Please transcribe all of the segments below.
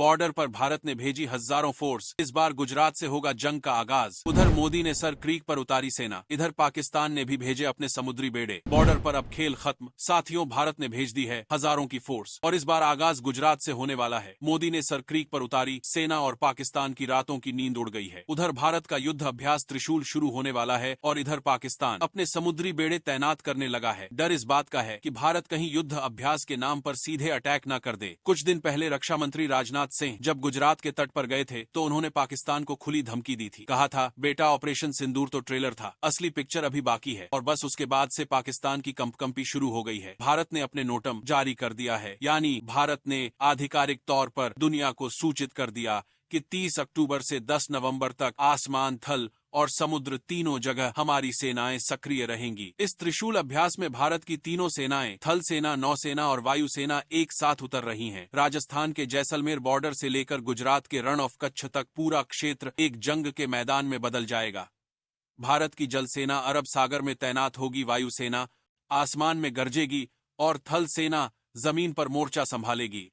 Border पर भारत ने भेजी हजारों फोर्स। इस बार गुजरात से होगा जंग का आगाज। उधर मोदी ने सर क्रीक पर उतारी सेना, इधर पाकिस्तान ने भी भेजे अपने समुद्री बेड़े। बॉर्डर पर अब खेल खत्म। साथियों, भारत ने भेज दी है हजारों की फोर्स और इस बार आगाज गुजरात से होने वाला है। मोदी ने सर क्रीक पर उतारी सेना और पाकिस्तान की रातों की नींद उड़ गई है। उधर भारत का युद्ध अभ्यास त्रिशूल शुरू होने वाला है और इधर पाकिस्तान अपने समुद्री बेड़े तैनात करने लगा है। डर इस बात का है कि भारत कहीं युद्ध अभ्यास के नाम पर सीधे अटैक न कर दे। कुछ दिन पहले रक्षा मंत्री राजनाथ सिंह जब गुजरात के तट पर गए थे तो उन्होंने पाकिस्तान को खुली धमकी दी थी। कहा था, बेटा ऑपरेशन सिंदूर तो ट्रेलर था, असली पिक्चर अभी बाकी है। और बस उसके बाद से पाकिस्तान की कंपकंपी शुरू हो गई है। भारत ने अपने नोटम जारी कर दिया है, यानी भारत ने आधिकारिक तौर पर दुनिया को सूचित कर दिया कि 30 अक्टूबर से 10 नवंबर तक आसमान, थल और समुद्र तीनों जगह हमारी सेनाएं सक्रिय रहेंगी। इस त्रिशूल अभ्यास में भारत की तीनों सेनाएं, थल सेना, नौसेना और वायुसेना एक साथ उतर रही हैं। राजस्थान के जैसलमेर बॉर्डर से लेकर गुजरात के रण ऑफ कच्छ तक पूरा क्षेत्र एक जंग के मैदान में बदल जाएगा। भारत की जल सेना अरब सागर में तैनात होगी, वायुसेना आसमान में गरजेगी और थल सेना जमीन पर मोर्चा संभालेगी।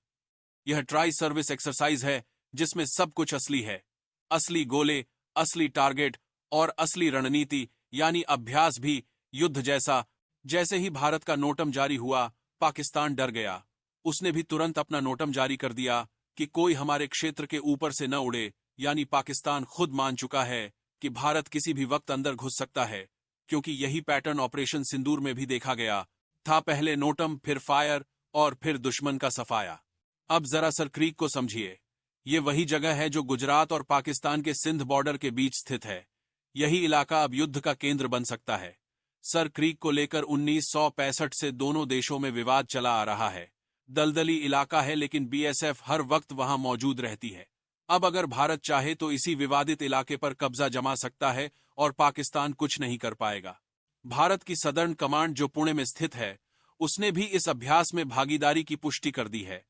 यह ट्राई सर्विस एक्सरसाइज है जिसमें सब कुछ असली है। असली गोले, असली टारगेट और असली रणनीति, यानी अभ्यास भी युद्ध जैसा। जैसे ही भारत का नोटम जारी हुआ, पाकिस्तान डर गया। उसने भी तुरंत अपना नोटम जारी कर दिया कि कोई हमारे क्षेत्र के ऊपर से न उड़े। यानी पाकिस्तान खुद मान चुका है कि भारत किसी भी वक्त अंदर घुस सकता है, क्योंकि यही पैटर्न ऑपरेशन सिंदूर में भी देखा गया था। पहले नोटम, फिर फायर और फिर दुश्मन का सफाया। अब जरा सर क्रीक को समझिए। ये वही जगह है जो गुजरात और पाकिस्तान के सिंध बॉर्डर के बीच स्थित है। यही इलाका अब युद्ध का केंद्र बन सकता है। सर क्रीक को लेकर 1965 से दोनों देशों में विवाद चला आ रहा है। दलदली इलाका है, लेकिन बीएसएफ हर वक्त वहां मौजूद रहती है। अब अगर भारत चाहे तो इसी विवादित इलाके पर कब्जा जमा सकता है और पाकिस्तान कुछ नहीं कर पाएगा। भारत की सदर्न कमांड जो पुणे में स्थित है, उसने भी इस अभ्यास में भागीदारी की पुष्टि कर दी है।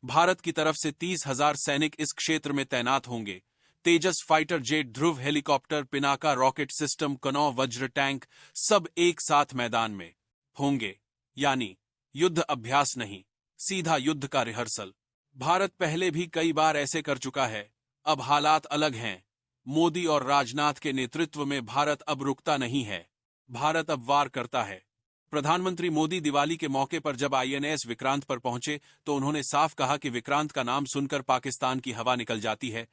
भारत की तरफ से 30,000 सैनिक इस क्षेत्र में तैनात होंगे। तेजस फाइटर जेट, ध्रुव हेलीकॉप्टर, पिनाका रॉकेट सिस्टम, कनौ वज्र टैंक सब एक साथ मैदान में होंगे। यानी युद्ध अभ्यास नहीं, सीधा युद्ध का रिहर्सल। भारत पहले भी कई बार ऐसे कर चुका है। अब हालात अलग हैं। मोदी और राजनाथ के नेतृत्व में भारत अब रुकता नहीं है। भारत अब वार करता है। प्रधानमंत्री मोदी दिवाली के मौके पर जब आईएनएस विक्रांत पर पहुंचे तो उन्होंने साफ कहा कि विक्रांत का नाम सुनकर पाकिस्तान की हवा निकल जाती है।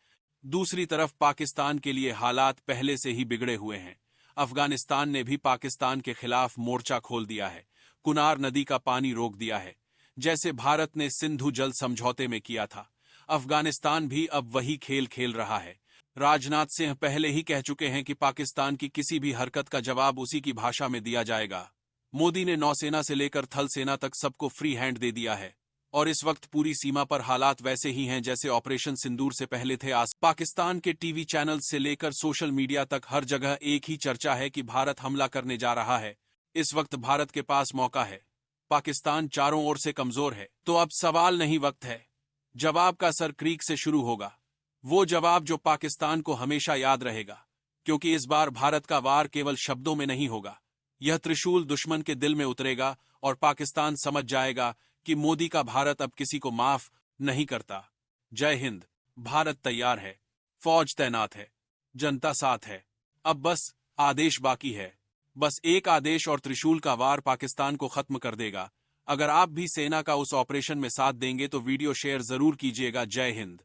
दूसरी तरफ पाकिस्तान के लिए हालात पहले से ही बिगड़े हुए हैं। अफगानिस्तान ने भी पाकिस्तान के खिलाफ मोर्चा खोल दिया है। कुनार नदी का पानी रोक दिया है, जैसे भारत ने सिंधु जल समझौते में किया था। अफगानिस्तान भी अब वही खेल खेल रहा है। राजनाथ सिंह पहले ही कह चुके हैं कि पाकिस्तान की किसी भी हरकत का जवाब उसी की भाषा में दिया जाएगा। मोदी ने नौसेना से लेकर थल सेना तक सबको फ्री हैंड दे दिया है और इस वक्त पूरी सीमा पर हालात वैसे ही हैं जैसे ऑपरेशन सिंदूर से पहले थे। पाकिस्तान के टीवी चैनल से लेकर सोशल मीडिया तक हर जगह एक ही चर्चा है कि भारत हमला करने जा रहा है। इस वक्त भारत के पास मौका है। पाकिस्तान चारों ओर से कमजोर है। तो अब सवाल नहीं, वक्त है। जवाब का सर क्रीक से शुरू होगा। वो जवाब जो पाकिस्तान को हमेशा याद रहेगा, क्योंकि इस बार भारत का वार केवल शब्दों में नहीं होगा। यह त्रिशूल दुश्मन के दिल में उतरेगा और पाकिस्तान समझ जाएगा कि मोदी का भारत अब किसी को माफ नहीं करता। जय हिंद। भारत तैयार है, फौज तैनात है, जनता साथ है। अब बस आदेश बाकी है। बस एक आदेश और त्रिशूल का वार पाकिस्तान को खत्म कर देगा। अगर आप भी सेना का उस ऑपरेशन में साथ देंगे तो वीडियो शेयर जरूर कीजिएगा। जय हिंद।